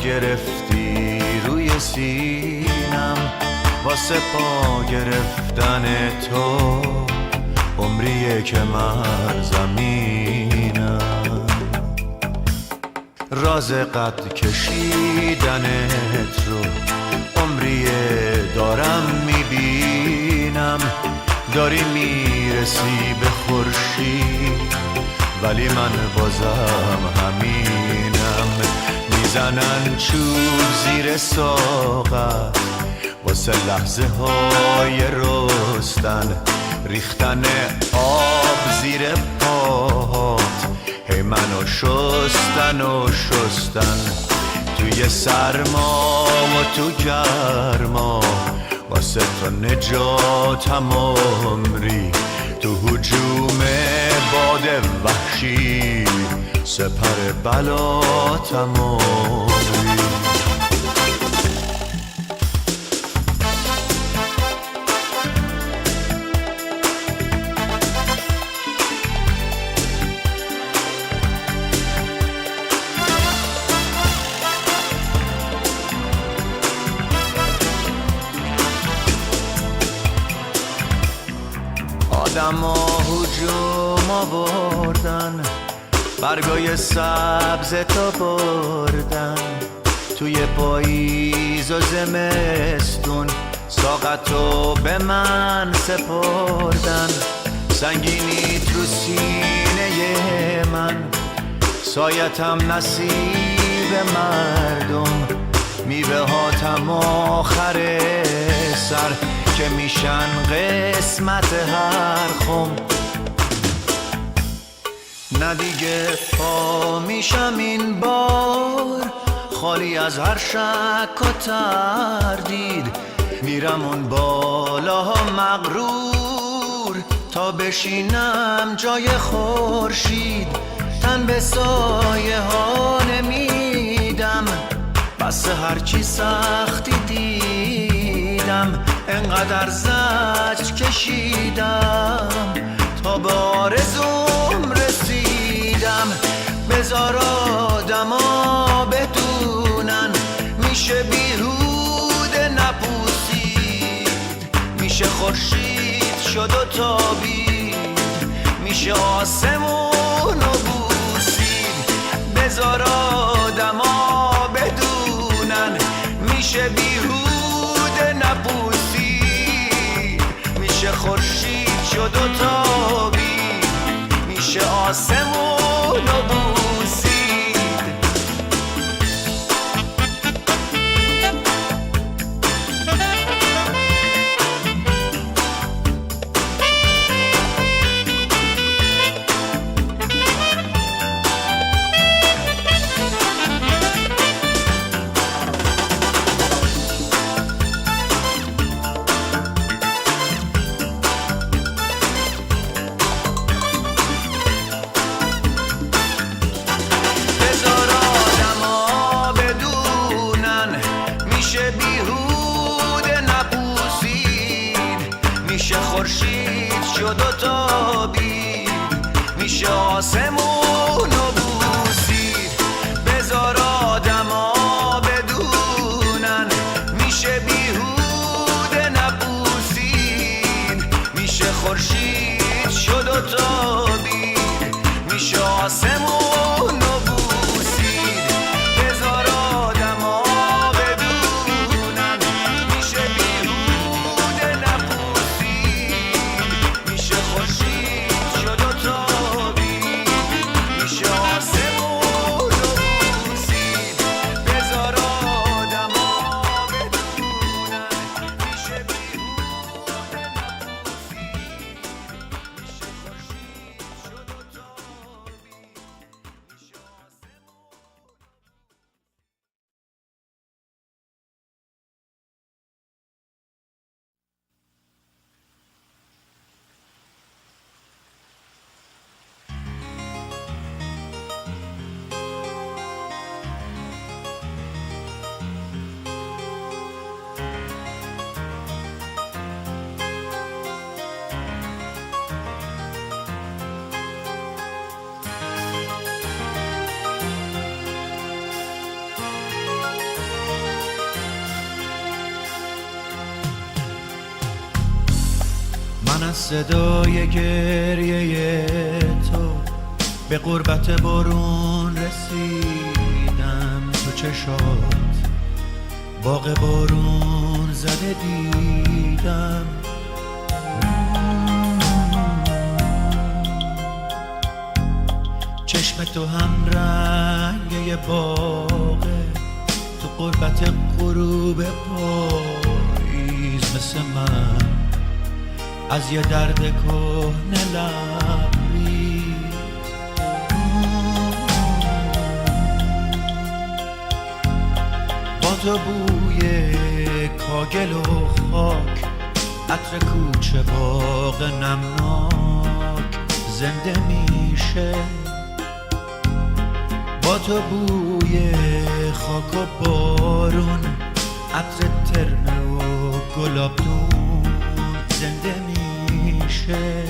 گرفتی روی سینم، واسه پا گرفتن تو عمریه که من زمینم. راز قد کشیدنت رو عمریه دارم میبینم. داری میرسی به خورشید ولی من بازم همینم. میزنن چوب زیر ساقت واسه لحظه های رستن، ریختن آب زیر پاهات هی منو شستن و شستن. توی سرما و تو گرما واسه تو نجاتم عمری. تو هجوم باد وحشی سپر بلاتم عمری. آدما هجوم آوردن، برگای سبز تا بردن. توی پاییز و زمستون ساقتو به من سپردن. سنگینیت رو سینه من، سایتم نصیب مردم. میوه هاتم آخر سر که میشن قسمت هر خم. نه دیگه پا میشم این بار خالی از هر شک و تردید. میرم اون بالاها مغرور تا بشینم جای خورشید. تن به سایه ها نمیدم، بس هرچی سختی دیدم. انقدر زجر کشیدم تا به آرزوم رسیدم. بذار آدما بدونن میشه بیهوده نپوسید. میشه خورشید شد و تابید، میشه آسمون و بوسید. بذار آدما بدونن میشه بیهوده نپوسید. میشه خورشید شد و تابید، میشه آسمون و بوسید. خورشید شد و تابید، میشه آسمون و بوسید. بذار آدما بدونن میشه بیهوده نپوسید. میشه خورشید شد و تابید، میشه آسمون و بوسید. بذار آدما بدونن میشه بیهوده نپوسید. میشه خورشید شد و تابید، من از صدای گریه تو به غربت بارون رسیدم، تو چشات باغ بارون زده دیدم. چشم تو هم رنگ یه باغه، تو غربت غروب پاییز مثل من از یه درد کهنه لبریز. با تو بوی کاگل و خاک، عطر کوچه باغ نمناک زنده میشه. با تو بوی خاک و بارون، عطر ترمه و گلابدون زنده میشه.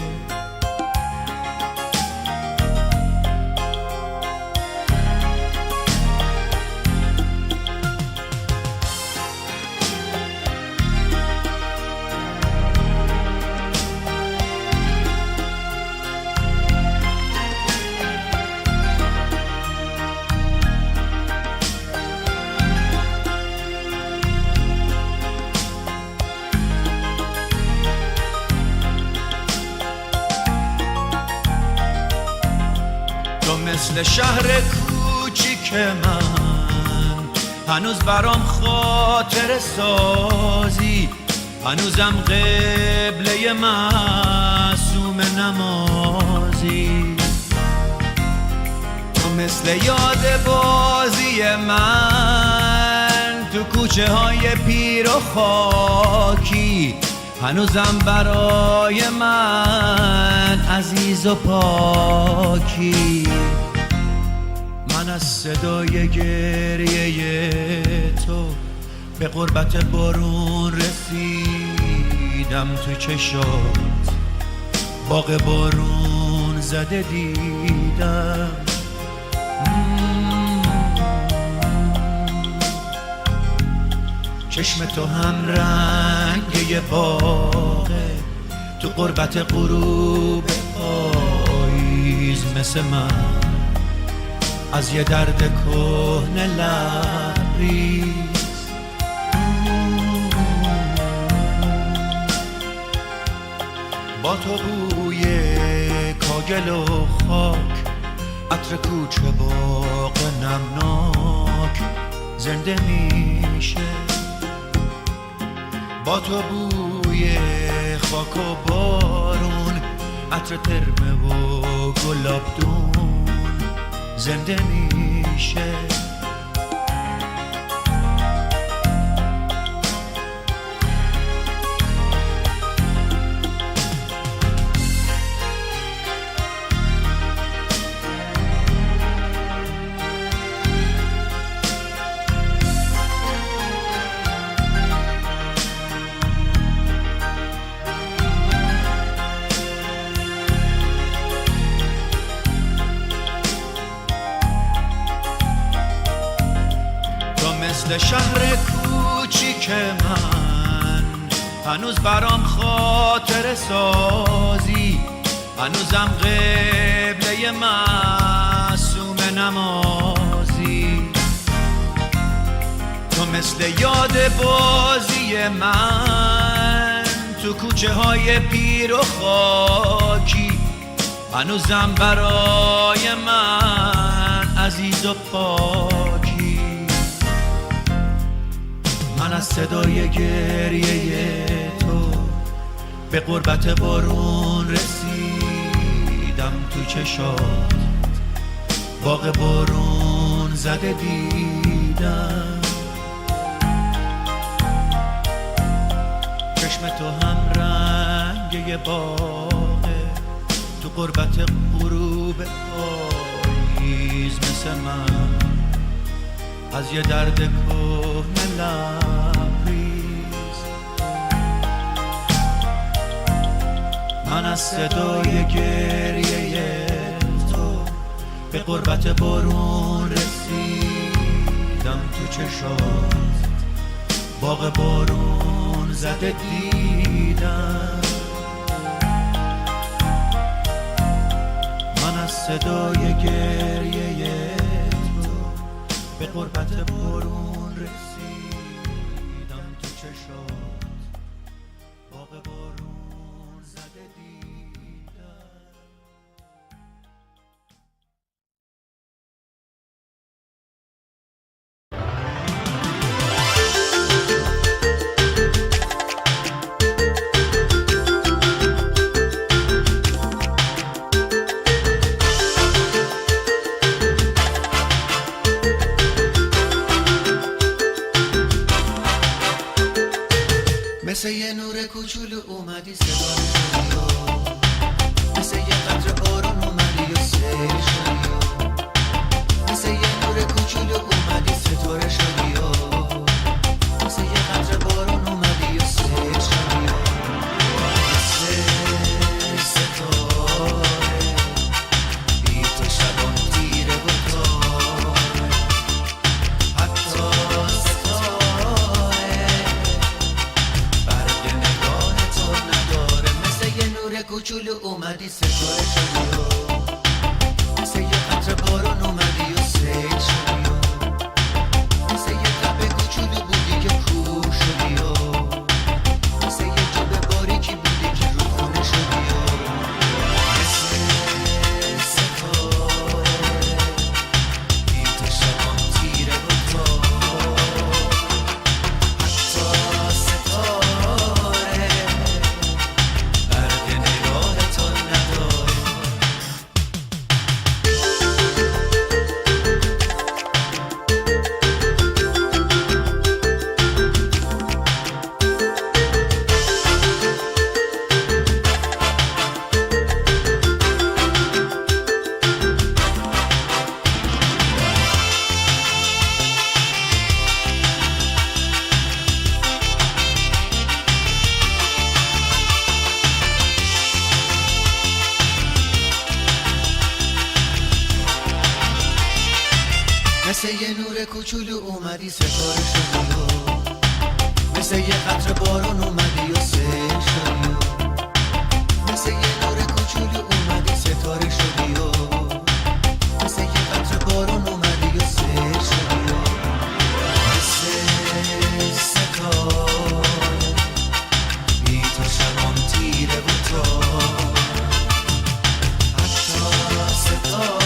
مثل شهر کوچیک من هنوز برام خاطر سازی، هنوزم قبله معصوم نمازی. تو مثل یاد بازی من تو کوچه های پیر و خاکی، هنوزم برای من عزیز و پاکی. من از صدای گریه تو به غربت بارون رسیدم، تو چشات باغ بارون زده دیدم. چشم تو هم رنگ یه باغه، تو غربت غروب پاییز مثل من از یه درد کهنه لبریز. با تو بوی کاگل و خاک، عطر کوچه باغ نمناک زنده میشه. با تو بوی خاک و بارون، عطر ترمه و گلابدون زنده میشه. مثل شهر کوچیک من هنوز برام خاطر سازی، هنوزم قبله معصوم نمازی. تو مثل یاد بازی من تو کوچه های پیر و خاکی، هنوزم برای من عزیز و پاکی. من از صدای گریه تو به غربت بارون رسیدم، تو چشات باغ بارون زده دیدم. چشم تو هم رنگ یه باغه، تو غربت غروب پاییز مثل من از یه درد کهنه لبریز. من از صدای گریه تو به غربت بارون رسیدم، تو چشات باغ بارون زده دیدم. صدای گریه تو به قربت بارون رسیدم تو چشات باغ بارون زده دیدم. مثل یه نور کوچولو اومدی صدای شدی مثل یه قطره بارون اومدی و سیل شدی مثل یه نور کوچولو اومدی ستاره شدی مثل یه قطره بارون اومدی و سیل شدی مثل ستاره بی تو شبان تیره و تاره حتی کوچولو اومدی ستاره شدی مثل یه قطره بارون اومدی و سیل شدی مثل یه قبه کوچولو بودی که کور شدی مثل یه جوب باریکی بودی که رودخونه شدی مثل ستاره بی تو شبان تیره و تار حتی ستاره مثل یه نور کوچولو اومدی ستاره شدی مثل یه قطره بارون اومدی و سیل شدی مثل یه نور کوچولو اومدی ستاره شدی مثل یه قطره بارون اومدی و سیل شدی مثل ستاره بی تو شبان تیره و تار حتی ستاره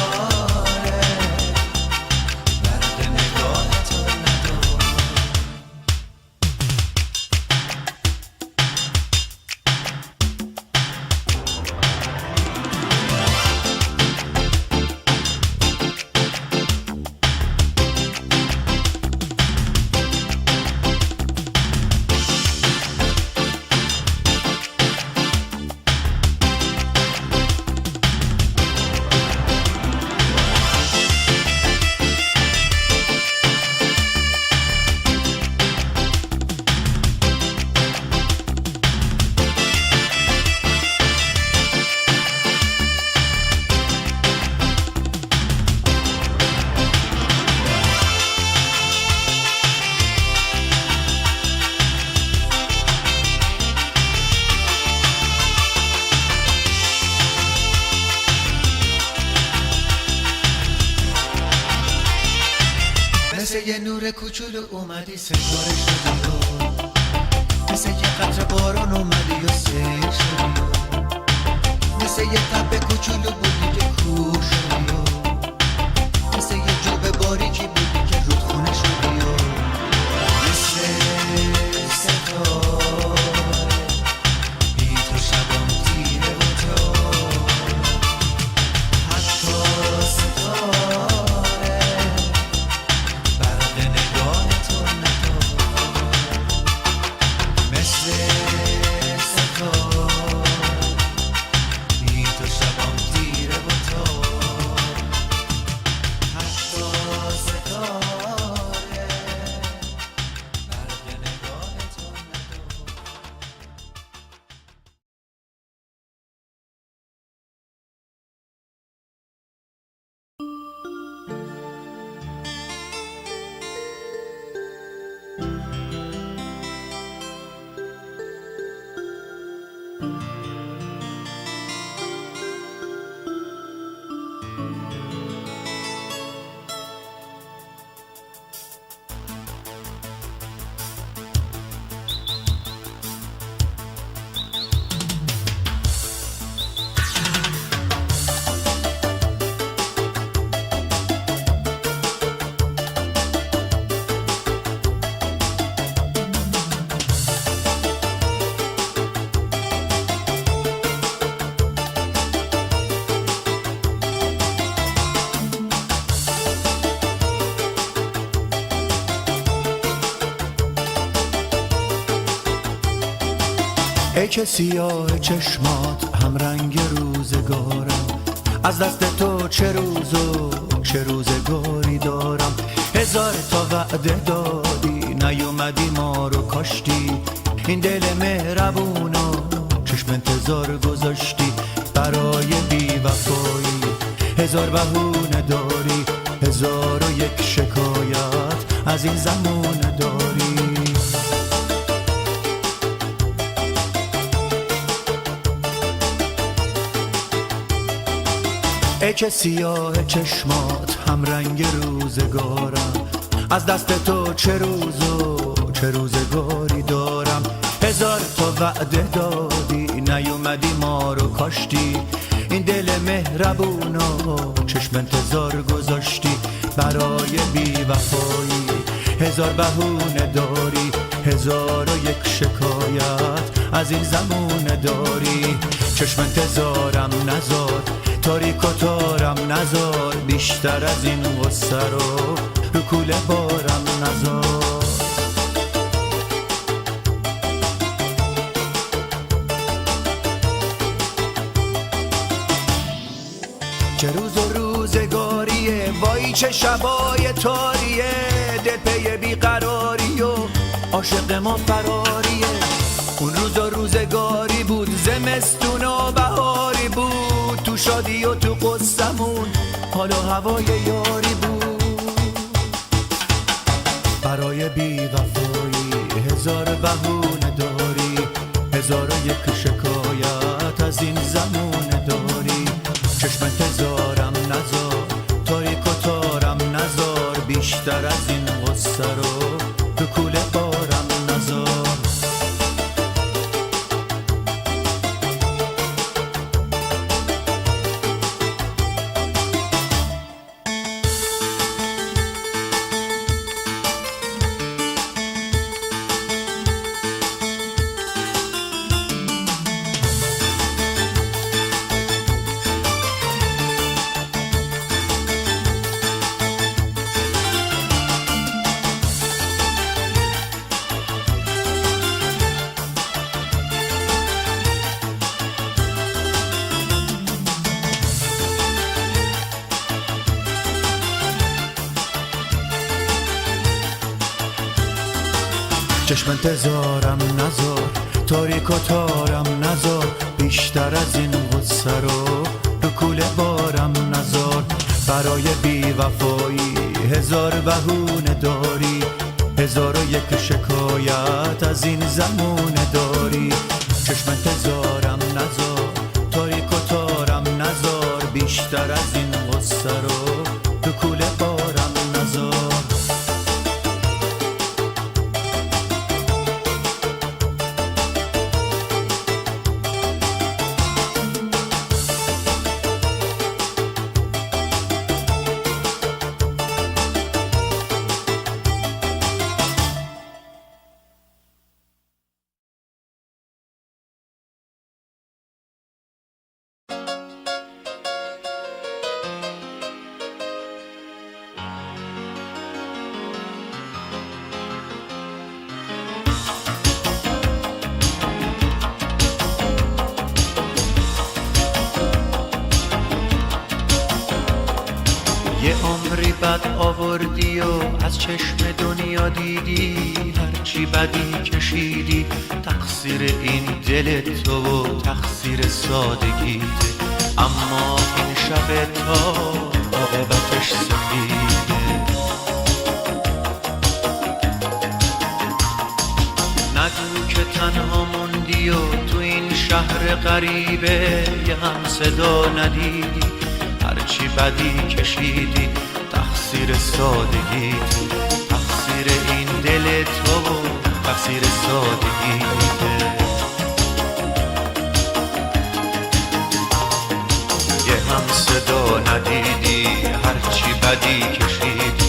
مثل یه نور کوچولو اومدی ستاره شدی مثل یه قطره بارون اومدی و سیل شدی مثل یه قبه کوچولو بودی که کور شدی مثل یه جوب باریکی بودی که رودخونه شدی مثل ستاره بی تو شبان تیره و تار حتی ستاره مثل ای که سیاه چشمات هم رنگ روزگارم، از دست تو چه روز و چه روزگاری دارم. هزار تا وعده دادی نیومدی ما رو کاشتی، این دل مهربونو چشم انتظار گذاشتی. برای بی وفایی هزار بهونه داری، هزار و یک شکایت از این زمونه داری. ای که سیاه چشمات هم رنگ روزگارم، از دست تو چه روز و چه روزگاری دارم. هزار تا وعده دادی نیومدی ما رو کاشتی، این دل مهربونو چشم انتظار گذاشتی. برای بی وفایی هزار بهونه داری، هزار و یک شکایت از این زمونه داری. چشم انتظارم نزار، تاریک و تارم نزار، بیشتر از این غصه رو کوله بارم نزار. چه روز و روزگاریه، وای چه شبای تاریه، دل پی بیقراری و عاشق ما فراریه. اون روز و روزگاری بود، زمستون و بهاری بود، تو شادی و تو قصمون حال و هوای یاری بود. برای بی وفایی هزار بهونه داری، هزار و یک شکایت از این زمونه داری. چشم انتظارم نزار، تاریک و تارم نزار، بیشتر از این غصه رو تو کوله بارم نزار. چشم انتظارم نزار، تاریک و تارم نزار، بیشتر از این غصه رو کوله بارم نزار. برای بی وفایی هزار بهونه داری، هزار و یک شکایت از این زمونه داری. چشم انتظارم نزار، تاریک و تارم نزار، بیشتر از این غصه رو کوله بارم نزار. یه عمری بد آوردی و از چشم دنیا دیدی، هرچی بدی کشیدی تقصیر این دل تو و تقصیر سادگیته. اما این شب تا عاقبتش سفیده. نگو که تنها موندی و تو این شهر غریبه یه هم صدا ندیدی، هرچی بدی کشیدی تقصیر سادگیت، تقصیر این دل تو و تقصیر سادگیت. یه هم صدا ندیدی هرچی بدی کشیدی،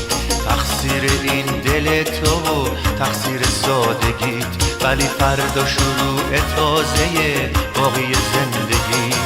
تقصیر این دل تو و تقصیر سادگیت. ولی فردا شروع تازه باقی زندگی.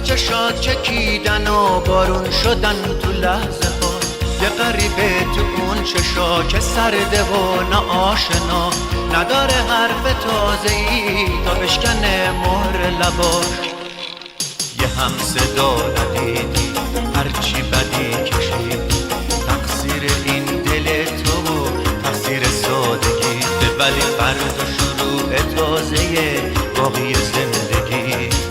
از چشات چکیدن و بارون شدن تو لحظه ها، یه غریبه تو اون چشا که سرده و ناآشنا، نداره حرف تازه‌ای تا بشکنه مهر لباش. یه هم صدا ندیدی هرچی بدی کشیدی، تقصیر این دل تو و تقصیر سادگیته، ولی فردا شروع تازه باقی زندگیته.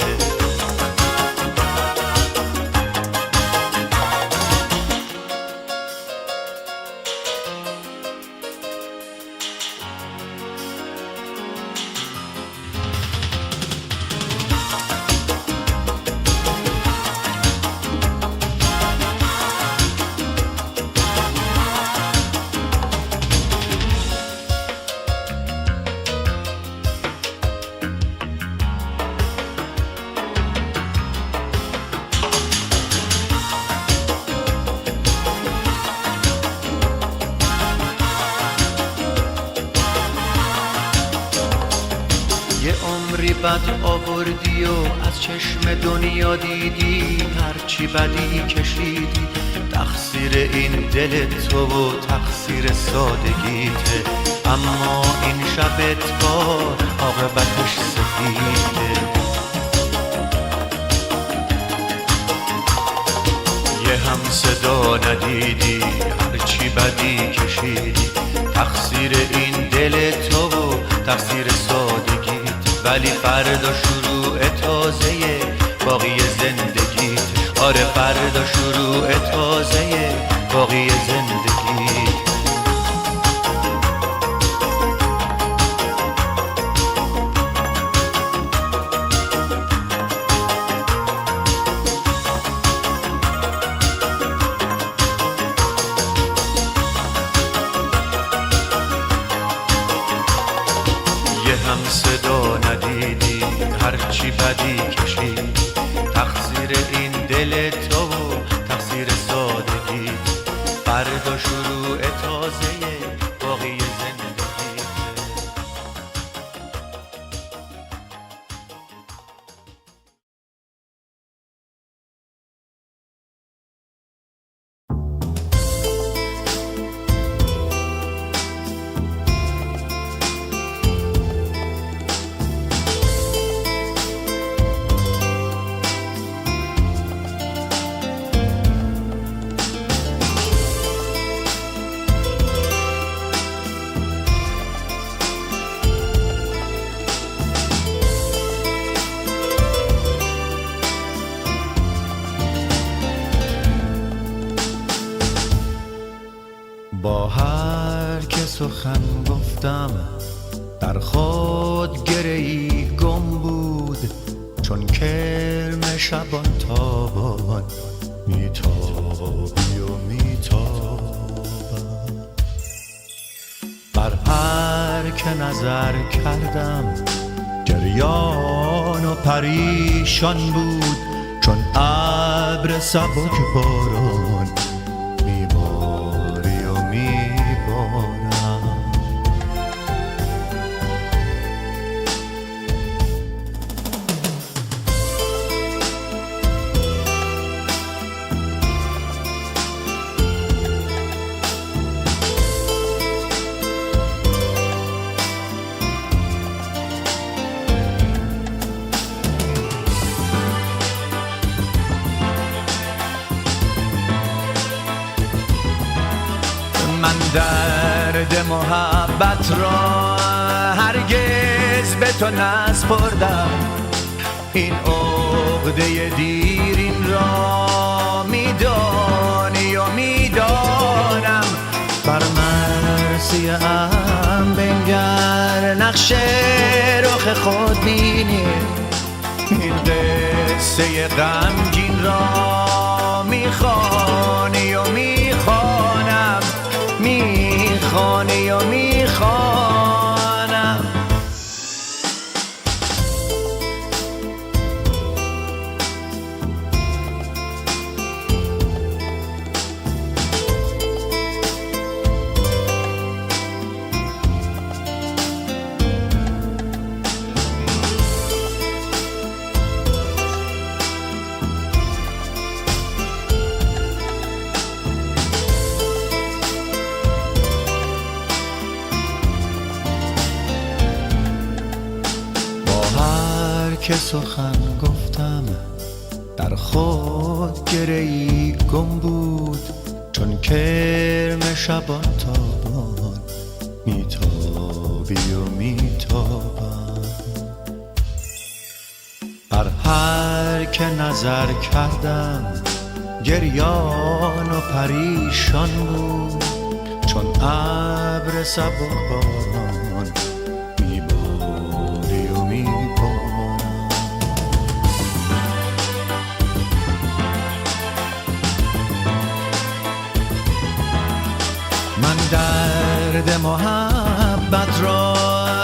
یه عمری بد آوردی و از چشم دنیا دیدی، هرچی بدی کشیدی، تقصیر این دل تو و تقصیر سادگیته. اما این شب تار عاقبتش سفیده. یه هم صدا ندیدی هرچی بدی کشیدی، تقصیر این دل تو و تقصیر سادگیت، ولی فردا شروع تازه باقی زندگیت. آره فردا شروع تازه باقی زندگیت. هم صدا ندیدی هرچی بدی کشید، تقصیر این دل تو و تقصیر سادگی، فردا شروع تازه باقی زندگی. با هر که سخن گفتم در خود گره‌ای گم بود، چون کرم شبان تابان میتابی و میتابم. بر هر که نظر کردم گریان و پریشان بود، چون ابر سبک باران میباری و میبارم. من درد محبت را هرگز به تو نسپردم، این عقده دیرین را میدانی و میدانم. بر مرسی ام بنگر نقش رخ خود بینی، این قصه غمگین را میخوانی و میخوانم، میخوانی و میخوانم. که سخن گفتم در خود گره‌ای گم بود، چون کرم شبان تابان میتابی و میتابم. بر هر که نظر کردم گریان و پریشان بود، چون ابر صبحباران میباری و میبارم. من درد محبت را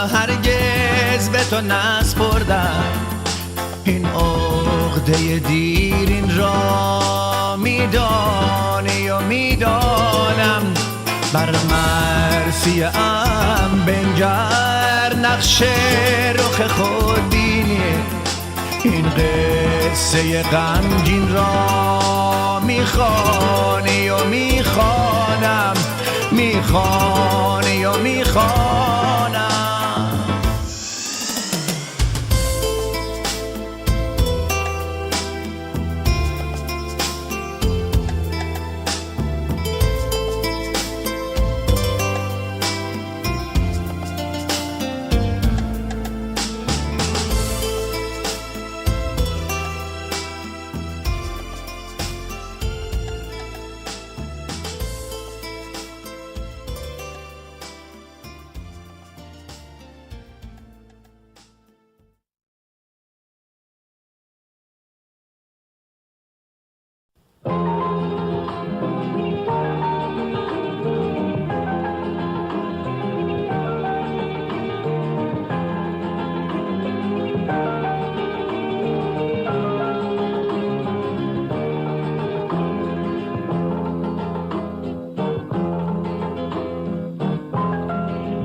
هرگز به تو نسپردم، این عقده دیرین را میدانی و میدانم. بر مرثیه ام بنگر نقش رخ خود بینی، این قصه غمگین را میخوانی و میخوانم، میخوانی و میخوانم.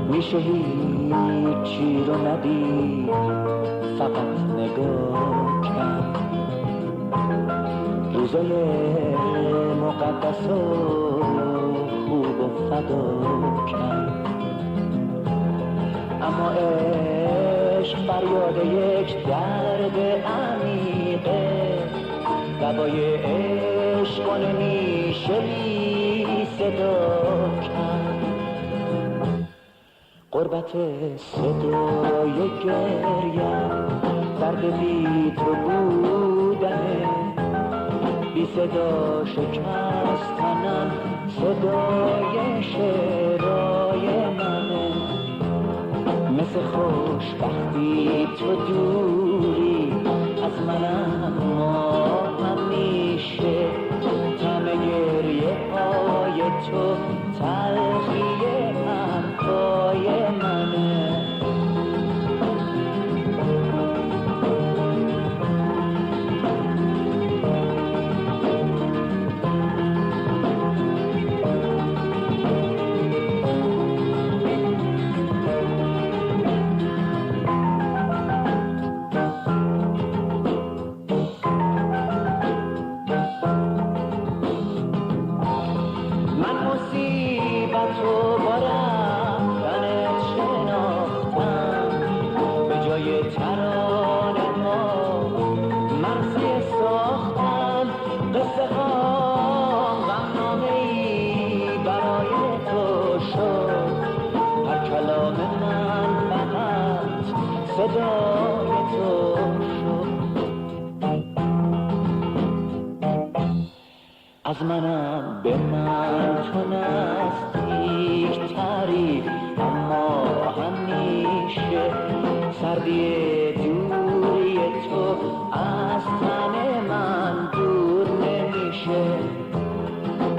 میشه هیچی رو ندید، فقط نگاه کرد. روزای مقدس و خوب و فدا کرد، اما عشق فریاد یک درد عمیقه. دوای عشق و نمیشه بی صدا کرد. قربت صدای گریم درد بی تو بودنه، بی صدا شکستنم صدای شعرهای منه. مثل خوشبختی تو دوری از منم، ما همیشه طعم گریه های تو تلخی حرفای منه. از منم به من تو نزدیک تری، اما همیشه سردی دوری تو از تن من دور نمیشه.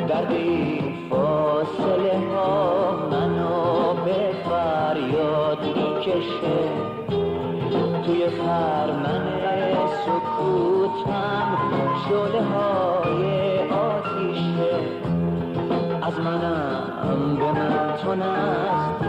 درد این فاصله ها منو به فریاد میکشه. توی خرمن سکوتم شعله های آتیشه. از منم به من تو نزدیک